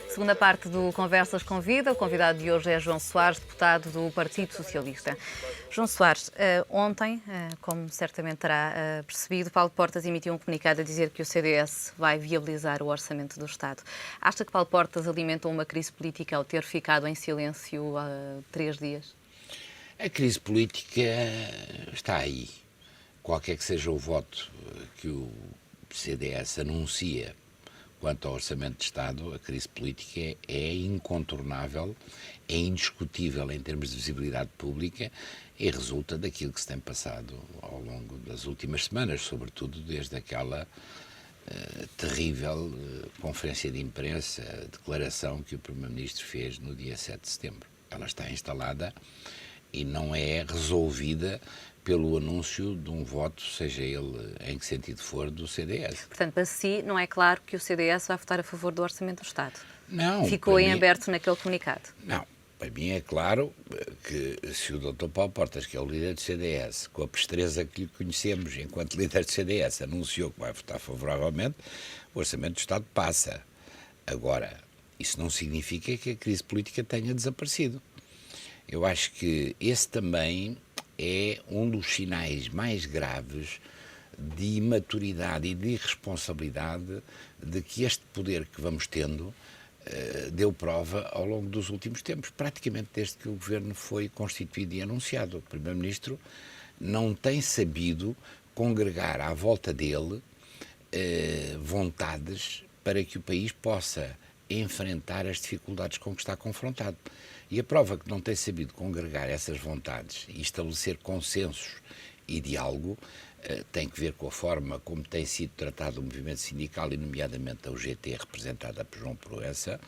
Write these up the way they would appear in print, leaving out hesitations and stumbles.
Segunda parte do Conversas com Vida. O convidado de hoje é João Soares, deputado do Partido Socialista. João Soares, ontem, como certamente terá percebido, Paulo Portas emitiu um comunicado a dizer que o CDS vai viabilizar o orçamento do Estado. Acha que Paulo Portas alimentou uma crise política ao ter ficado em silêncio há 3 dias? A crise política está aí. Qualquer que seja o voto que o CDS anuncia quanto ao Orçamento de Estado, a crise política é incontornável, é indiscutível em termos de visibilidade pública e resulta daquilo que se tem passado ao longo das últimas semanas, sobretudo desde aquela terrível conferência de imprensa, declaração que o Primeiro-Ministro fez no dia 7 de setembro. Ela está instalada e não é resolvida pelo anúncio de um voto, seja ele em que sentido for, do CDS. Portanto, para si, não é claro que o CDS vai votar a favor do Orçamento do Estado? Não. Ficou em aberto naquele comunicado? Não. Para mim é claro que se o Dr. Paulo Portas, que é o líder do CDS, com a presteza que lhe conhecemos enquanto líder do CDS, anunciou que vai votar favoravelmente, o Orçamento do Estado passa. Agora, isso não significa que a crise política tenha desaparecido. Eu acho que esse também é um dos sinais mais graves de imaturidade e de irresponsabilidade de que este poder que vamos tendo deu prova ao longo dos últimos tempos, praticamente desde que o governo foi constituído e anunciado. O Primeiro-Ministro não tem sabido congregar à volta dele vontades para que o país possa enfrentar as dificuldades com que está confrontado. E a prova que não tem sabido congregar essas vontades e estabelecer consensos e diálogo tem que ver com a forma como tem sido tratado o movimento sindical e nomeadamente a UGT, representada por João Proença,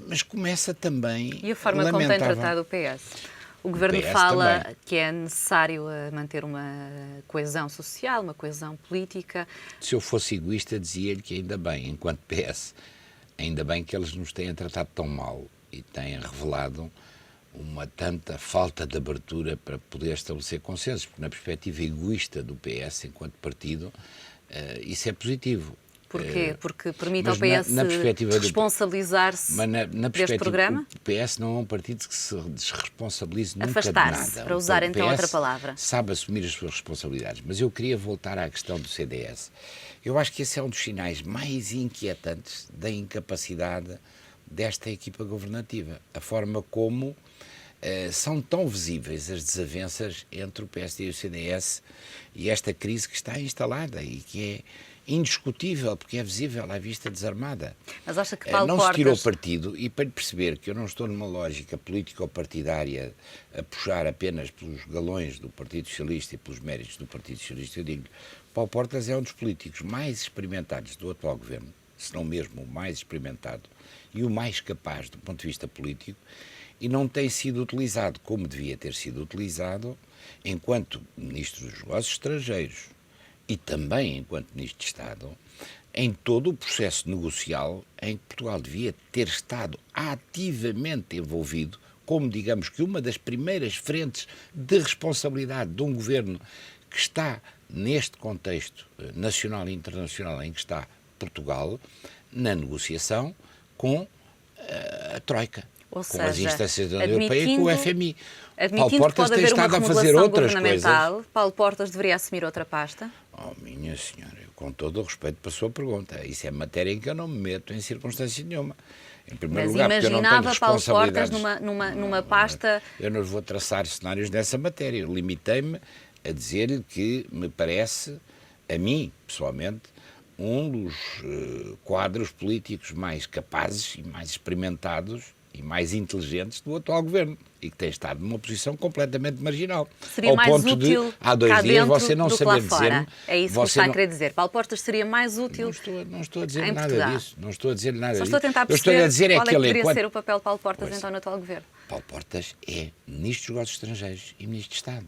mas começa também... E a forma como tem tratado o PS? O Governo fala também que é necessário manter uma coesão social, uma coesão política. Se eu fosse egoísta, dizia-lhe que ainda bem, enquanto PS, ainda bem que eles nos têm tratado tão mal e têm revelado uma tanta falta de abertura para poder estabelecer consensos, porque na perspectiva egoísta do PS enquanto partido, isso é positivo. Porquê? Porque permite ao PS responsabilizar-se deste programa? O PS não é um partido que se desresponsabilize nunca de afastar-se, nada. para usar então outra palavra. Sabe assumir as suas responsabilidades. Mas eu queria voltar à questão do CDS. Eu acho que esse é um dos sinais mais inquietantes da incapacidade desta equipa governativa. A forma como são tão visíveis as desavenças entre o PSD e o CDS e esta crise que está instalada e que é indiscutível, porque é visível à vista desarmada. Mas acha que Paulo Portas... Não se tirou partido, e para lhe perceber que eu não estou numa lógica político-partidária a puxar apenas pelos galões do Partido Socialista e pelos méritos do Partido Socialista, eu digo, Paulo Portas é um dos políticos mais experimentados do atual governo, se não mesmo o mais experimentado e o mais capaz do ponto de vista político, e não tem sido utilizado como devia ter sido utilizado enquanto Ministro dos Negócios Estrangeiros e também enquanto Ministro de Estado, em todo o processo negocial em que Portugal devia ter estado ativamente envolvido, como digamos que uma das primeiras frentes de responsabilidade de um governo que está neste contexto nacional e internacional em que está Portugal, na negociação com a Troika. Ou com as instâncias da União Europeia e com o FMI. Paulo Portas tem estado a fazer outras coisas. Paulo Portas deveria assumir outra pasta? Oh, minha senhora, com todo o respeito para a sua pergunta, isso é matéria em que eu não me meto em circunstância nenhuma. Em primeiro lugar, porque eu não tenho responsabilidades. Paulo Portas numa pasta... Eu não vou traçar cenários nessa matéria. Eu limitei-me a dizer-lhe que me parece, a mim, pessoalmente, um dos quadros políticos mais capazes e mais experimentados e mais inteligentes do atual governo e que tem estado numa posição completamente marginal. Seria mais útil há 2 dias você não saber dizer-me... É isso que está a querer dizer. Paulo Portas seria mais útil Não estou a dizer nada disso. Não estou a dizer nada disso. Só estou a tentar perceber qual é que deveria ser o papel de Paulo Portas então no atual governo. Paulo Portas é Ministro dos Negócios Estrangeiros e Ministro de Estado.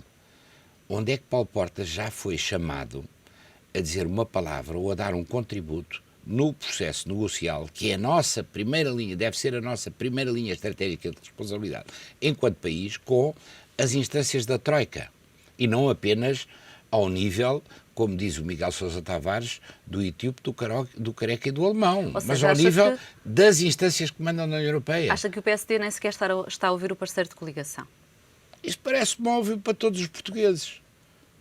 Onde é que Paulo Portas já foi chamado a dizer uma palavra ou a dar um contributo no processo negocial, que é a nossa primeira linha, deve ser a nossa primeira linha estratégica de responsabilidade, enquanto país, com as instâncias da Troika, e não apenas ao nível como diz o Miguel Sousa Tavares, do etíope, do careca e do alemão, Ou seja, mas ao nível das instâncias que mandam na União Europeia. Acha que o PSD nem sequer está a ouvir o parceiro de coligação? Isso parece-me óbvio para todos os portugueses.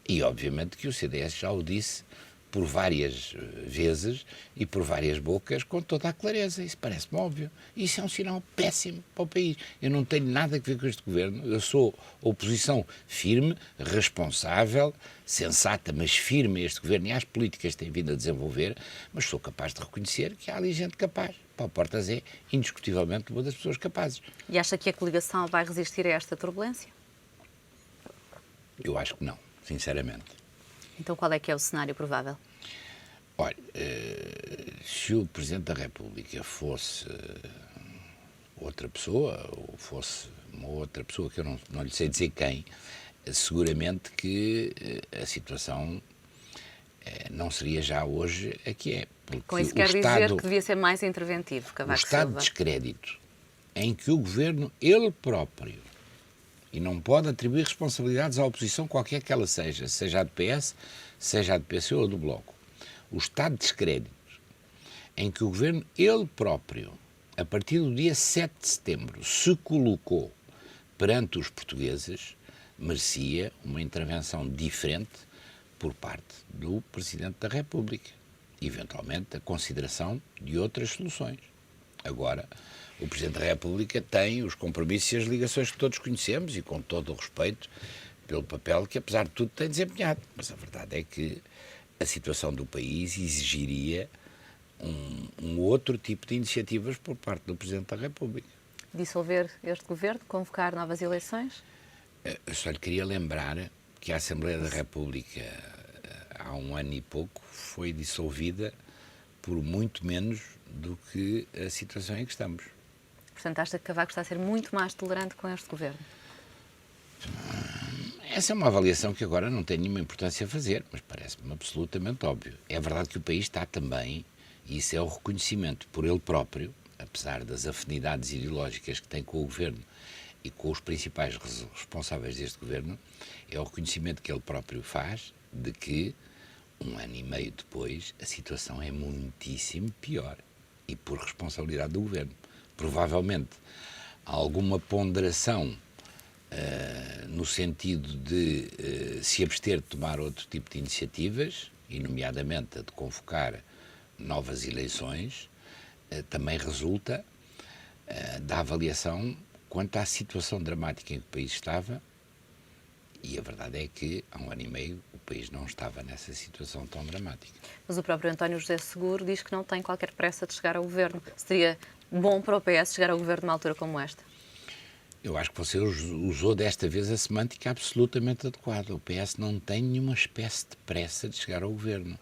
E, obviamente, que o CDS já o disse por várias vezes e por várias bocas, com toda a clareza. Isso parece-me óbvio. Isso é um sinal péssimo para o país. Eu não tenho nada a ver com este governo. Eu sou oposição firme, responsável, sensata, mas firme a este governo e às políticas que tem vindo a desenvolver, mas sou capaz de reconhecer que há ali gente capaz. Paulo Portas é, indiscutivelmente, uma das pessoas capazes. E acha que a coligação vai resistir a esta turbulência? Eu acho que não, sinceramente. Então qual é que é o cenário provável? Olha, se o Presidente da República fosse outra pessoa, ou fosse uma outra pessoa que eu não lhe sei dizer quem, seguramente que a situação não seria já hoje a que é. Com isso quer dizer que devia ser mais interventivo, Cavaco Silva. O estado de descrédito em que o Governo, ele próprio, e não pode atribuir responsabilidades à oposição qualquer que ela seja a do PS, seja a do PC ou do Bloco. O estado de descrédito em que o Governo, ele próprio, a partir do dia 7 de setembro, se colocou perante os portugueses, merecia uma intervenção diferente por parte do Presidente da República. Eventualmente, a consideração de outras soluções. Agora, o Presidente da República tem os compromissos e as ligações que todos conhecemos e com todo o respeito pelo papel que, apesar de tudo, tem desempenhado. Mas a verdade é que a situação do país exigiria um outro tipo de iniciativas por parte do Presidente da República. Dissolver este governo, convocar novas eleições? Eu só lhe queria lembrar que a Assembleia da República, há um ano e pouco, foi dissolvida por muito menos do que a situação em que estamos. Portanto, acha que Cavaco está a ser muito mais tolerante com este governo? Essa é uma avaliação que agora não tem nenhuma importância a fazer, mas parece-me absolutamente óbvio. É verdade que o país está também, e isso é o reconhecimento por ele próprio, apesar das afinidades ideológicas que tem com o governo e com os principais responsáveis deste governo, é o reconhecimento que ele próprio faz de que, um ano e meio depois, a situação é muitíssimo pior. E por responsabilidade do governo. Provavelmente alguma ponderação no sentido de se abster de tomar outro tipo de iniciativas, e nomeadamente a de convocar novas eleições, também resulta da avaliação quanto à situação dramática em que o país estava, e a verdade é que há um ano e meio o país não estava nessa situação tão dramática. Mas o próprio António José Seguro diz que não tem qualquer pressa de chegar ao governo. Seria bom para o PS chegar ao governo numa altura como esta? Eu acho que você usou desta vez a semântica absolutamente adequada. O PS não tem nenhuma espécie de pressa de chegar ao governo.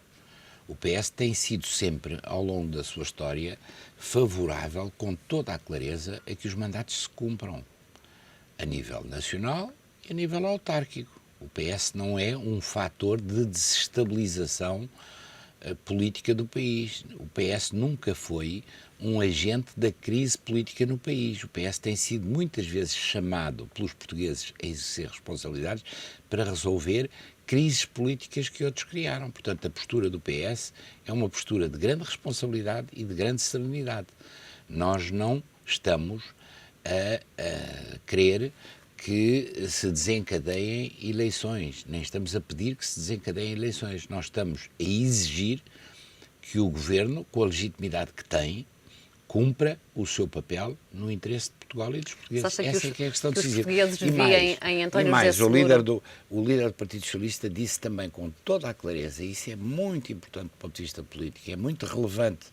O PS tem sido sempre, ao longo da sua história, favorável, com toda a clareza, a que os mandatos se cumpram, a nível nacional e a nível autárquico. O PS não é um fator de desestabilização política do país. O PS nunca foi um agente da crise política no país. O PS tem sido muitas vezes chamado pelos portugueses a exercer responsabilidades para resolver crises políticas que outros criaram. Portanto, a postura do PS é uma postura de grande responsabilidade e de grande serenidade. Nós não estamos a querer que se desencadeiem eleições, nem estamos a pedir que se desencadeiem eleições. Nós estamos a exigir que o Governo, com a legitimidade que tem, cumpra o seu papel no interesse de Portugal e dos portugueses. Essa é que é a questão decisiva. Os portugueses veem em António José Seguro. O líder do Partido Socialista disse também com toda a clareza, e isso é muito importante do ponto de vista político, é muito relevante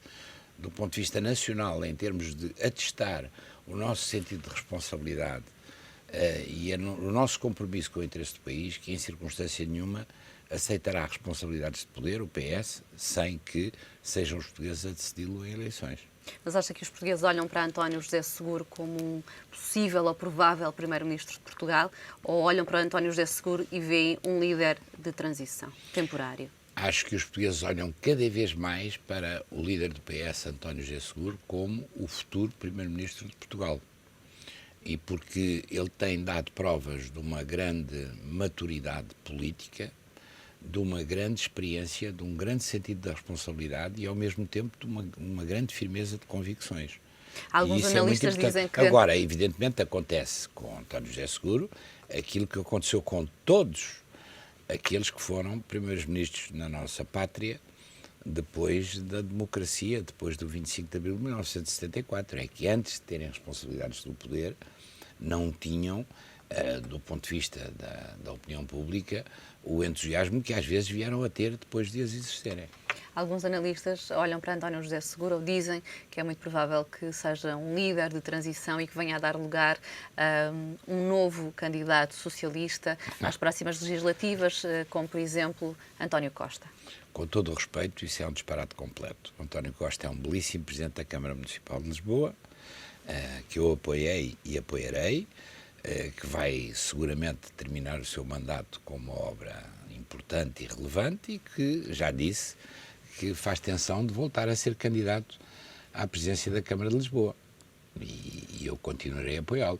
do ponto de vista nacional em termos de atestar o nosso sentido de responsabilidade e o nosso compromisso com o interesse do país, que em circunstância nenhuma aceitará responsabilidades de poder, o PS, sem que sejam os portugueses a decidi-lo em eleições. Mas acha que os portugueses olham para António José Seguro como um possível ou provável primeiro-ministro de Portugal, ou olham para António José Seguro e veem um líder de transição temporário? Acho que os portugueses olham cada vez mais para o líder do PS, António José Seguro, como o futuro primeiro-ministro de Portugal. E porque ele tem dado provas de uma grande maturidade política, de uma grande experiência, de um grande sentido da responsabilidade e, ao mesmo tempo, de uma grande firmeza de convicções. Alguns analistas dizem que... Agora, evidentemente, acontece com António José Seguro aquilo que aconteceu com todos aqueles que foram primeiros-ministros na nossa pátria depois da democracia, depois do 25 de abril de 1974. É que antes de terem responsabilidades do poder, não tinham, do ponto de vista da opinião pública, o entusiasmo que às vezes vieram a ter depois de as exercerem. Alguns analistas olham para António José Seguro ou dizem que é muito provável que seja um líder de transição e que venha a dar lugar a um novo candidato socialista às próximas legislativas, como, por exemplo, António Costa. Com todo o respeito, isso é um disparate completo. António Costa é um belíssimo Presidente da Câmara Municipal de Lisboa, que eu apoiei e apoiarei, que vai seguramente terminar o seu mandato com uma obra importante e relevante e que já disse que faz tensão de voltar a ser candidato à presidência da Câmara de Lisboa. E eu continuarei a apoiá-lo.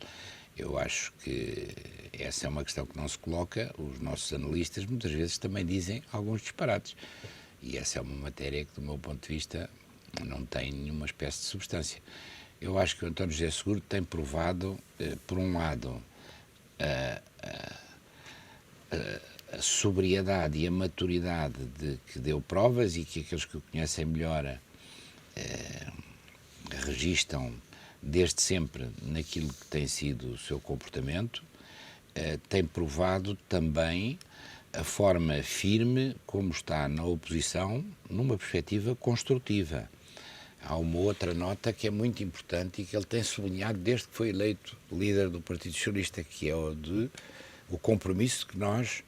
Eu acho que essa é uma questão que não se coloca. Os nossos analistas muitas vezes também dizem alguns disparates. E essa é uma matéria que, do meu ponto de vista, não tem nenhuma espécie de substância. Eu acho que o António José Seguro tem provado, por um lado, a sobriedade e a maturidade de que deu provas e que aqueles que o conhecem melhor registam desde sempre naquilo que tem sido o seu comportamento. Tem provado também a forma firme como está na oposição numa perspectiva construtiva. Há uma outra nota que é muito importante e que ele tem sublinhado desde que foi eleito líder do Partido Socialista, que é o compromisso de que nós,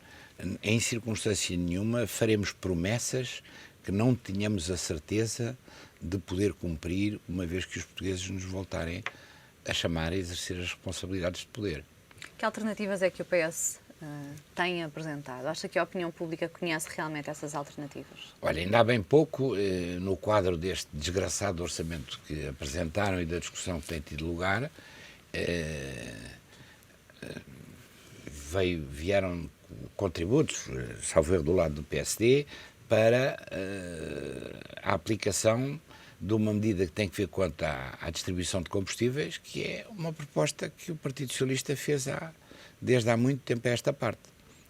em circunstância nenhuma, faremos promessas que não tenhamos a certeza de poder cumprir, uma vez que os portugueses nos voltarem a chamar a exercer as responsabilidades de poder. Que alternativas é que o PS tem apresentado? Acha que a opinião pública conhece realmente essas alternativas? Olha, ainda há bem pouco, no quadro deste desgraçado orçamento que apresentaram e da discussão que tem tido lugar, vieram contributos, salvo erro, do lado do PSD, para a aplicação de uma medida que tem que ver quanto à distribuição de combustíveis, que é uma proposta que o Partido Socialista fez desde há muito tempo a esta parte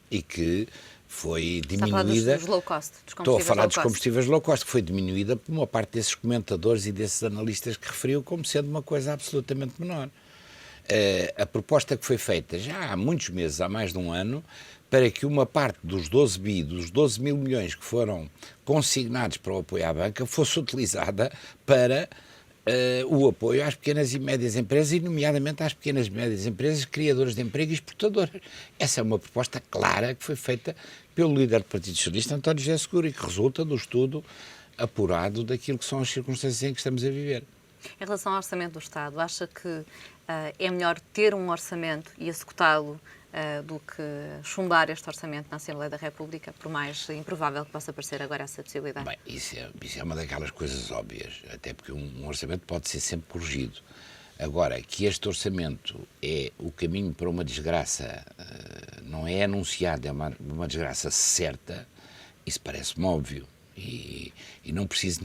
e que foi diminuída. Dos low cost, dos Estou a falar dos combustíveis low cost, que foi diminuída por uma parte desses comentadores e desses analistas que referiu como sendo uma coisa absolutamente menor. A proposta que foi feita já há muitos meses, há mais de um ano, para que uma parte dos 12 mil milhões que foram consignados para o apoio à banca fosse utilizada para o apoio às pequenas e médias empresas, e nomeadamente às pequenas e médias empresas criadoras de emprego e exportadoras. Essa é uma proposta clara que foi feita pelo líder do Partido Socialista, António José Seguro, e que resulta do estudo apurado daquilo que são as circunstâncias em que estamos a viver. Em relação ao Orçamento do Estado, acha que é melhor ter um orçamento e executá-lo do que chumbar este orçamento na Assembleia da República, por mais improvável que possa parecer agora essa possibilidade? Bem, isso é uma daquelas coisas óbvias, até porque um orçamento pode ser sempre corrigido. Agora, que este orçamento é o caminho para uma desgraça, não é anunciado, é uma desgraça certa, isso parece-me óbvio. E não preciso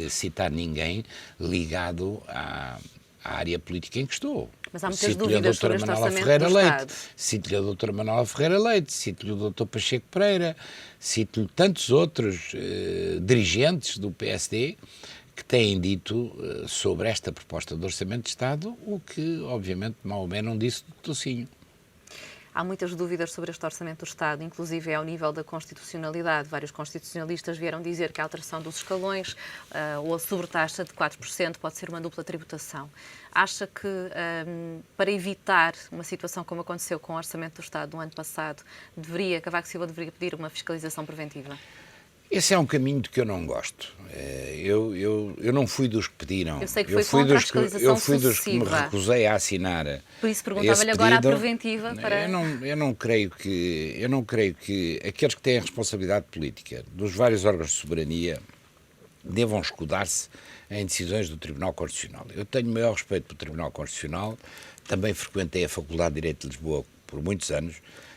citar ninguém ligado à área política em que estou. Mas há muitas dúvidas sobre este orçamento do Estado. Cito-lhe a doutora Manuela Ferreira Leite, cito-lhe o doutor Pacheco Pereira, cito-lhe tantos outros dirigentes do PSD que têm dito sobre esta proposta de orçamento de Estado o que, obviamente, Maomé não disse do tocinho. Há muitas dúvidas sobre este Orçamento do Estado, inclusive ao nível da constitucionalidade. Vários constitucionalistas vieram dizer que a alteração dos escalões ou a sobretaxa de 4% pode ser uma dupla tributação. Acha que, para evitar uma situação como aconteceu com o Orçamento do Estado no ano passado, Cavaco Silva deveria pedir uma fiscalização preventiva? Esse é um caminho de que eu não gosto. Eu não fui dos que pediram. Eu sei que foi contra a fiscalização Eu fui dos que me recusei a assinar. Por isso perguntava-lhe agora a preventiva para... Eu não creio que aqueles que têm a responsabilidade política dos vários órgãos de soberania devam escudar-se em decisões do Tribunal Constitucional. Eu tenho o maior respeito pelo Tribunal Constitucional, também frequentei a Faculdade de Direito de Lisboa por muitos anos,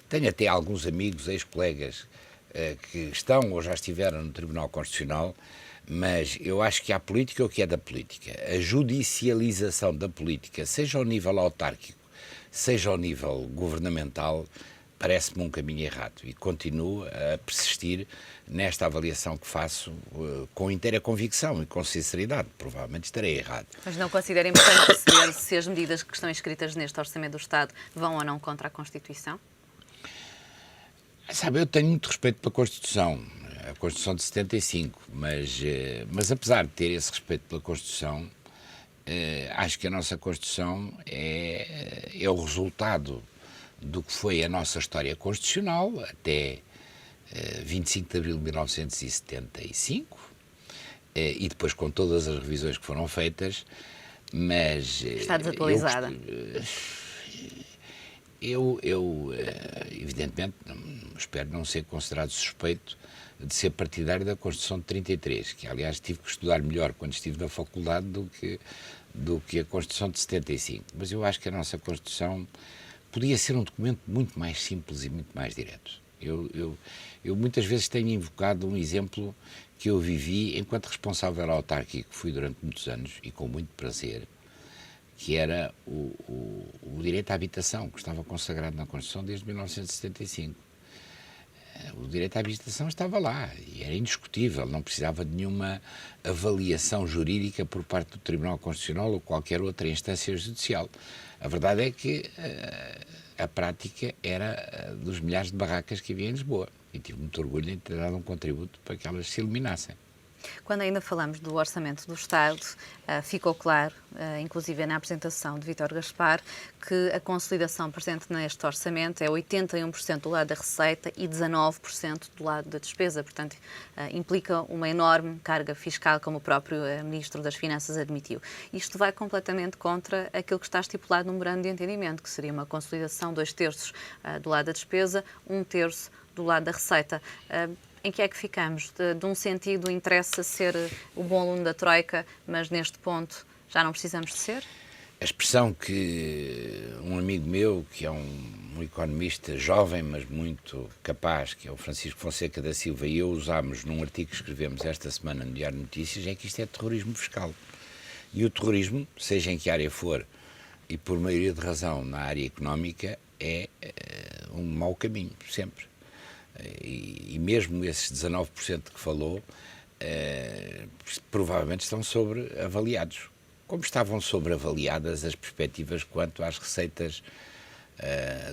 tenho até alguns amigos, ex-colegas, que estão ou já estiveram no Tribunal Constitucional, mas eu acho que há política o que é da política. A judicialização da política, seja ao nível autárquico, seja ao nível governamental, parece-me um caminho errado e continuo a persistir nesta avaliação que faço com inteira convicção e com sinceridade. Provavelmente estarei errado. Mas não considera importante perceber se as medidas que estão inscritas neste Orçamento do Estado vão ou não contra a Constituição? Sabe, eu tenho muito respeito pela Constituição, a Constituição de 75, mas apesar de ter esse respeito pela Constituição, acho que a nossa Constituição é o resultado do que foi a nossa história constitucional até 25 de abril de 1975 e depois com todas as revisões que foram feitas, mas... Está desatualizada. Eu evidentemente, espero não ser considerado suspeito de ser partidário da Constituição de 33, que aliás tive que estudar melhor quando estive na faculdade do que a Constituição de 75. Mas eu acho que a nossa Constituição podia ser um documento muito mais simples e muito mais direto. Eu muitas vezes tenho invocado um exemplo que eu vivi enquanto responsável autárquico, que fui durante muitos anos e com muito prazer, que era o direito à habitação, que estava consagrado na Constituição desde 1975. O direito à habitação estava lá e era indiscutível, não precisava de nenhuma avaliação jurídica por parte do Tribunal Constitucional ou qualquer outra instância judicial. A verdade é que a prática era dos milhares de barracas que havia em Lisboa e tive muito orgulho em ter dado um contributo para que elas se eliminassem. Quando ainda falamos do Orçamento do Estado, ficou claro, inclusive na apresentação de Vítor Gaspar, que a consolidação presente neste orçamento é 81% do lado da receita e 19% do lado da despesa. Portanto, implica uma enorme carga fiscal, como o próprio Ministro das Finanças admitiu. Isto vai completamente contra aquilo que está estipulado no memorando de entendimento, que seria uma consolidação 2/3 do lado da despesa, 1/3 do lado da receita. Em que é que ficamos? De um sentido interessa ser o bom aluno da Troika, mas neste ponto já não precisamos de ser? A expressão que um amigo meu, que é um economista jovem, mas muito capaz, que é o Francisco Fonseca da Silva, e eu usámos num artigo que escrevemos esta semana no Diário de Notícias, é que isto é terrorismo fiscal. E o terrorismo, seja em que área for, e por maioria de razão na área económica, é um mau caminho, sempre. E mesmo esses 19% que falou, provavelmente estão sobreavaliados. Como estavam sobreavaliadas as perspectivas quanto às receitas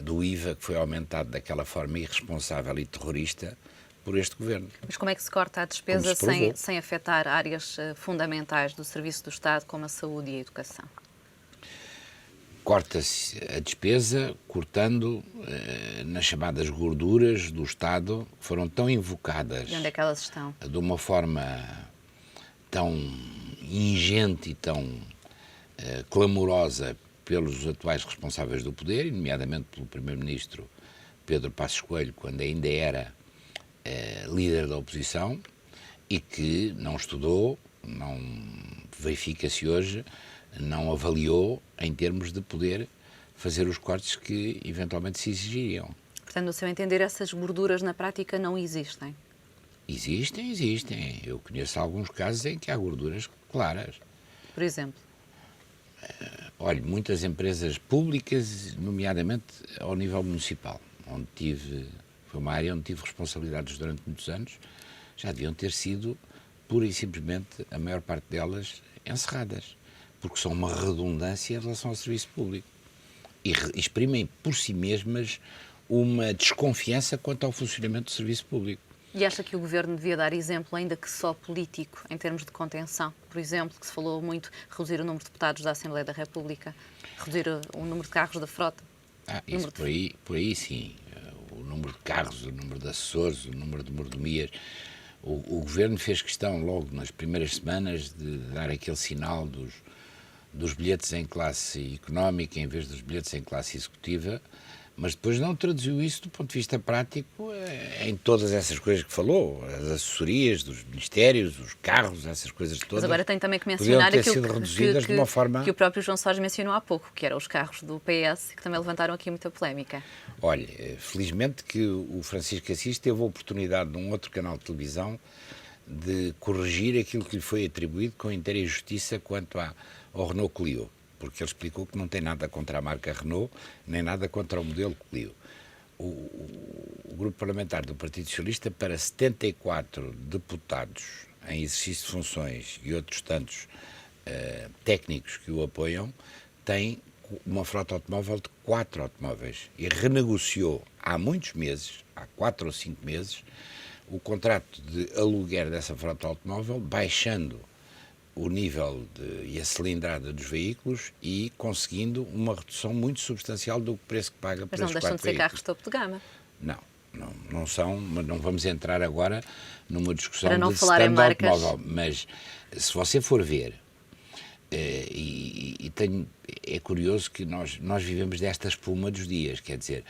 do IVA, que foi aumentado daquela forma irresponsável e terrorista por este governo. Mas como é que se corta a despesa sem afetar áreas fundamentais do serviço do Estado, como a saúde e a educação? Corta-se a despesa cortando nas chamadas gorduras do Estado, que foram tão invocadas. E onde é que elas estão? De uma forma tão ingente e tão clamorosa pelos atuais responsáveis do poder, nomeadamente pelo Primeiro-Ministro Pedro Passos Coelho, quando ainda era líder da oposição, e que não estudou, não verifica-se hoje, não avaliou em termos de poder fazer os cortes que eventualmente se exigiriam. Portanto, no seu entender, essas gorduras na prática não existem? Existem. Eu conheço alguns casos em que há gorduras claras. Por exemplo? Olha, muitas empresas públicas, nomeadamente ao nível municipal, foi uma área onde tive responsabilidades durante muitos anos, já deviam ter sido, pura e simplesmente, a maior parte delas, encerradas, porque são uma redundância em relação ao serviço público e exprimem por si mesmas uma desconfiança quanto ao funcionamento do serviço público. E acha que o Governo devia dar exemplo, ainda que só político, em termos de contenção? Por exemplo, que se falou muito, reduzir o número de deputados da Assembleia da República, reduzir o número de carros da frota. Isso por aí sim. O número de carros, o número de assessores, o número de mordomias. O Governo fez questão, logo nas primeiras semanas, de dar aquele sinal dos bilhetes em classe económica em vez dos bilhetes em classe executiva, mas depois não traduziu isso do ponto de vista prático em todas essas coisas que falou, as assessorias dos ministérios, os carros, essas coisas todas. Mas agora tem também que mencionar aquilo de uma forma... que o próprio João Soares mencionou há pouco, que eram os carros do PS, que também levantaram aqui muita polémica. Olha, felizmente que o Francisco Assis teve a oportunidade num outro canal de televisão de corrigir aquilo que lhe foi atribuído com inteira justiça quanto ao Renault Clio, porque ele explicou que não tem nada contra a marca Renault, nem nada contra o modelo Clio. O grupo parlamentar do Partido Socialista, para 74 deputados em exercício de funções e outros tantos técnicos que o apoiam, tem uma frota automóvel de 4 automóveis e renegociou há muitos meses, há 4 ou 5 meses, o contrato de aluguer dessa frota automóvel, baixando o nível e a cilindrada dos veículos e conseguindo uma redução muito substancial do preço que paga por esses 4 veículos. Mas não deixam de ser carros topo de gama. Não são, mas não vamos entrar agora numa discussão para não de falar em marcas. Automóvel. Mas se você for ver, é curioso que nós vivemos desta espuma dos dias, quer dizer,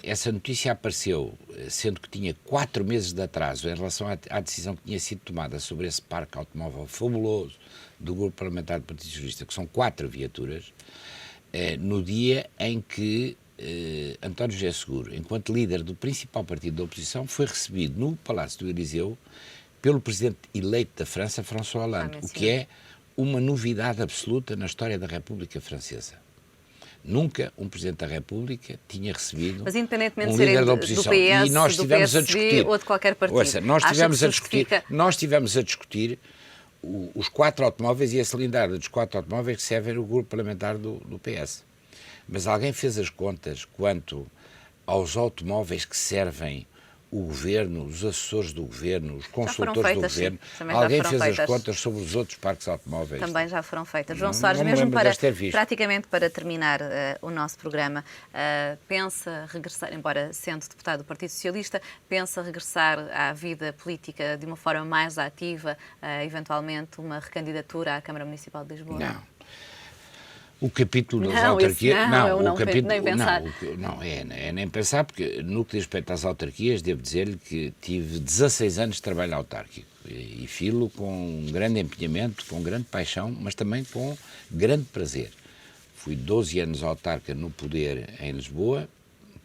essa notícia apareceu, sendo que tinha 4 meses de atraso em relação à decisão que tinha sido tomada sobre esse parque automóvel fabuloso do Grupo Parlamentar do Partido Socialista, que são 4 viaturas, no dia em que António José Seguro, enquanto líder do principal partido da oposição, foi recebido no Palácio do Eliseu pelo presidente eleito da França, François Hollande, o que é uma novidade absoluta na história da República Francesa. Nunca um Presidente da República tinha recebido um líder da oposição. PS, e nós estivemos a discutir, ou de qualquer partido. Ouça, nós estivemos a discutir os 4 automóveis e a cilindrada dos 4 automóveis que servem no grupo parlamentar do PS. Mas alguém fez as contas quanto aos automóveis que servem o governo, os assessores do governo, os consultores do governo? Alguém fez as contas sobre os outros parques automóveis? Também já foram feitas. João Soares, mesmo praticamente para terminar o nosso programa, pensa regressar, embora sendo deputado do Partido Socialista, pensa regressar à vida política de uma forma mais ativa, eventualmente uma recandidatura à Câmara Municipal de Lisboa? Não. O capítulo das autarquias... Nem pensar. É nem pensar, porque no que diz respeito às autarquias, devo dizer-lhe que tive 16 anos de trabalho autárquico e filo com um grande empenhamento, com grande paixão, mas também com grande prazer. Fui 12 anos autarca no poder em Lisboa,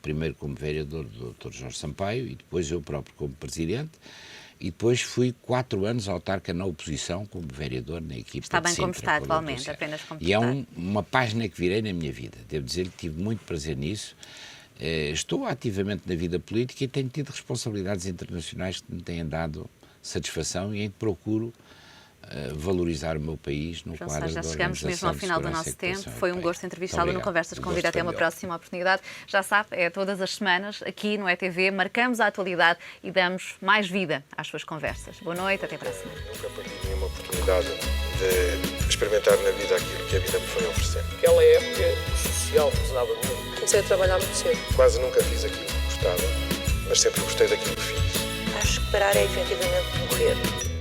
primeiro como vereador do Dr. Jorge Sampaio e depois eu próprio como presidente. E depois fui 4 anos autarca na oposição como vereador na equipa de Sintra. Está bem como está atualmente, apenas como está. E é uma página que virei na minha vida. Devo dizer que tive muito prazer nisso. Estou ativamente na vida política e tenho tido responsabilidades internacionais que me têm dado satisfação e em que procuro valorizar o meu país no quadro da Organização de Segurança e Cooperação Europeia. Já chegamos mesmo ao final do nosso tempo. Foi um gosto entrevistá-lo no Conversas com Vida. Até uma próxima oportunidade. Já sabe, é todas as semanas aqui no ETV. Marcamos a atualidade e damos mais vida às suas conversas. Boa noite, até para a semana. Nunca perdi nenhuma oportunidade de experimentar na vida aquilo que a vida me foi oferecendo. Naquela época, o social pesava muito. Comecei a trabalhar muito cedo. Quase nunca fiz aquilo que gostava, mas sempre gostei daquilo que fiz. Acho que parar é efetivamente morrer.